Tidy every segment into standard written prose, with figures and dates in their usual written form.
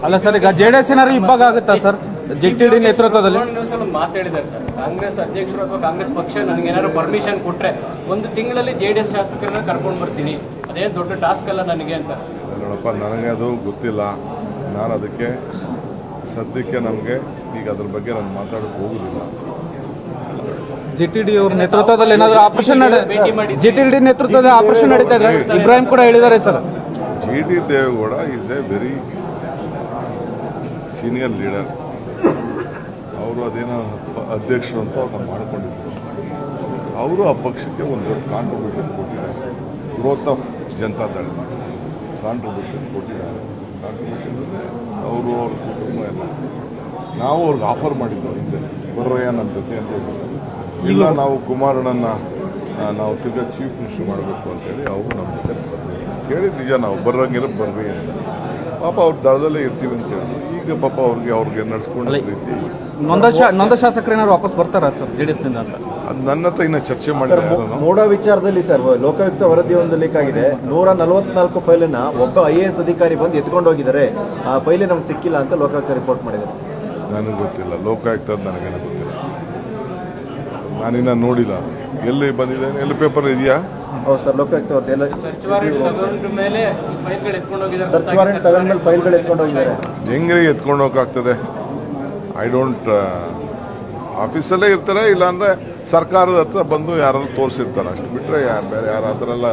ಅಲ್ಲ ಸರ್, ಈಗ ಜೆಡಿಎಸ್ ಏನಾದ್ರು ಇಬ್ಬಾಗ ಆಗುತ್ತಾ ಸರ್ ಜೆಟಿಡಿ ನೇತೃತ್ವದಲ್ಲಿ? ಮಾತಾಡಿದ್ದಾರೆ ಸರ್, ಕಾಂಗ್ರೆಸ್ ಅಧ್ಯಕ್ಷರು ಅಥವಾ ಕಾಂಗ್ರೆಸ್ ಪಕ್ಷ ನನಗೆ ಏನಾದ್ರು ಪರ್ಮಿಷನ್ ಕೊಟ್ರೆ 1 ತಿಂಗಳಲ್ಲಿ ಜೆಡಿಎಸ್ ಶಾಸಕರನ್ನ ಕರ್ಕೊಂಡು ಬರ್ತೀನಿ, ಅದೇ ದೊಡ್ಡ ಟಾಸ್ಕ್ ಅಲ್ಲ ನನಗೆ ಅಂತ. ನೋಡಪ್ಪ, ನನಗೆ ಅದು ಗೊತ್ತಿಲ್ಲ. ನಾನು ಅದಕ್ಕೆ ಸದ್ಯಕ್ಕೆ ನಮಗೆ ಈಗ ಅದ್ರ ಬಗ್ಗೆ ನಾನು ಮಾತಾಡೋಕೆ ಹೋಗುದಿಲ್ಲ. ಜೆಟಿಡಿ ಅವ್ರ ನೇತೃತ್ವದಲ್ಲಿ ಏನಾದ್ರು ಆಪರೇಷನ್ ಜೆಟಿಡಿ ನೇತೃತ್ವದಲ್ಲಿ ಆಪರೇಷನ್ ನಡೀತಾ ಇದೆ, ಇಬ್ರಾಹಿಂ ಕೂಡ ಹೇಳಿದ್ದಾರೆ sir. G T. Devegowda is a very senior leader. ಅವರು ಅದೇನೋ ಅಧ್ಯಕ್ಷರು ಅಂತ ಅವ್ರನ್ನ ಮಾಡಿಕೊಂಡಿದ್ರು. ಅವರು ಆ ಪಕ್ಷಕ್ಕೆ ಒಂದು ದೊಡ್ಡ ಕಾಂಟ್ರಿಬ್ಯೂಷನ್ ಕೊಟ್ಟಿದ್ದಾರೆ. ಗ್ರೋತ್ ಆಫ್ ಜನತಾದಳ ಕಾಂಟ್ರಿಬ್ಯೂಷನ್ ಕೊಟ್ಟಿದ್ದಾರೆ. ಕಾಂಟ್ರಿಬ್ಯೂಷನ್ ಅವರು ಅವ್ರ ಕುಟುಂಬ ಎಲ್ಲ ನಾವು ಅವ್ರಿಗೆ ಆಫರ್ ಮಾಡಿದ್ದೆವು ಹಿಂದೆ, ಬರ್ರಯ್ಯ ನನ್ನ ಜೊತೆ ಅಂತ ಹೇಳಿದ್ರು. ಇಲ್ಲ, ನಾವು ಕುಮಾರಣ್ಣನ ನಾವು ತಿರ್ಗಾ ಚೀಫ್ ಮಿನಿಸ್ಟರ್ ಮಾಡಬೇಕು ಅಂತೇಳಿ ಅವರು ನಮ್ಮ ಜೊತೆ ಕೇಳಿದ ನಿಜ, ನಾವು ಬರ್ರಂಗಿರೋ ಬರ್ರಿ ಅಂತ. ಪಾಪ ಅವ್ರ ದಳದಲ್ಲೇ ಇರ್ತೀವಿ ಅಂತ ಹೇಳಿದ್ರು. ಈಗ ಪಾಪ ಅವ್ರಿಗೆ ನಡ್ಸ್ಕೊಂಡ ರೀತಿ ನೊಂದ ಶಾಸಕರು ಏನಾದ್ರು ವಾಪಸ್ ಬರ್ತಾರಾ ಸರ್ ಜೆಡಿಎಸ್ ನಿಂದ ಅಂತ? ಅದು ನನ್ನ ಹತ್ರ ಇನ್ನು ಚರ್ಚೆ ಮಾಡಿಲ್ಲ. ಮೋಡ ವಿಚಾರದಲ್ಲಿ ಸರ್, ಲೋಕಾಯುಕ್ತ ವರದಿ ಒಂದು ಲೀಕ್ ಆಗಿದೆ. 144 ಫೈಲನ್ನ ಒಬ್ಬ IAS ಅಧಿಕಾರಿ ಬಂದು ಎತ್ಕೊಂಡು ಹೋಗಿದ್ದಾರೆ. ಆ ಫೈಲೇ ನಮ್ಗೆ ಸಿಕ್ಕಿಲ್ಲ ಅಂತ ಲೋಕಾಯುಕ್ತ ರಿಪೋರ್ಟ್ ಮಾಡಿದ್ದಾರೆ. ನನಗೆ ಗೊತ್ತಿಲ್ಲ, ಲೋಕಾಯುಕ್ತ ನನಗೇನು ಗೊತ್ತಿಲ್ಲ, ನಾನಿನ್ನ ನೋಡಿಲ್ಲ. ಎಲ್ಲಿ ಬಂದಿದೆ, ಎಲ್ಲಿ ಪೇಪರ್ ಇದೆಯಾ? ಹೌದು ಸರ್, ಲೋಕಾಯುಕ್ತ ಅವ್ರದ್ದು ಸರ್ಚ್ ವಾರೆಂಟ್ ತಗೊಂಡ ಮೇಲೆ ಫೈಲ್ಗಳು ಎತ್ಕೊಂಡು ಹೋಗಿದ್ದಾರೆ. ಸರ್ಚ್ ವಾರೆಂಟ್ ತಗೊಂಡ್ಮೇಲೆ ಫೈಲ್ಗಳು ಎತ್ಕೊಂಡು ಹೋಗಿದ್ದಾರೆ. ಹೆಂಗ್ರಿ ಎತ್ಕೊಂಡು ಹೋಗಕ್ಕಾಗ್ತದೆ? ಐ ಡೋಂಟ್ ಆಫೀಸಲ್ಲೇ ಇರ್ತಾರೆ, ಇಲ್ಲಾಂದ್ರೆ ಸರ್ಕಾರದ ಹತ್ರ ಬಂದು ಯಾರಾದ್ರು ತೋರಿಸಿರ್ತಾರೆ, ಅಷ್ಟು ಬಿಟ್ಟರೆ ಬೇರೆ ಯಾರು ಆ ಥರ ಎಲ್ಲ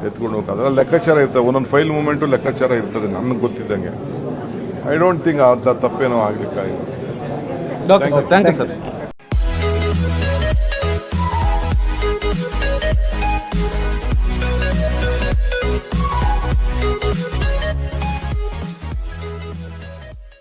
ಎತ್ಕೊಂಡು ಹೋಗಿ ಅದೆಲ್ಲ ಲೆಕ್ಕಾಚಾರ ಇರ್ತದೆ. ಒಂದೊಂದು ಫೈಲ್ ಮೂಮೆಂಟು ಲೆಕ್ಕಾಚಾರ ಇರ್ತದೆ ನನಗೆ ಗೊತ್ತಿದ್ದಂಗೆ. ಐ ಡೋಂಟ್ ಥಿಂಕ್ ಅಂತ ತಪ್ಪೇನೋ ಆಗ್ಲಿಕ್ಕಾಗಿಲ್ಲ. Thank you sir.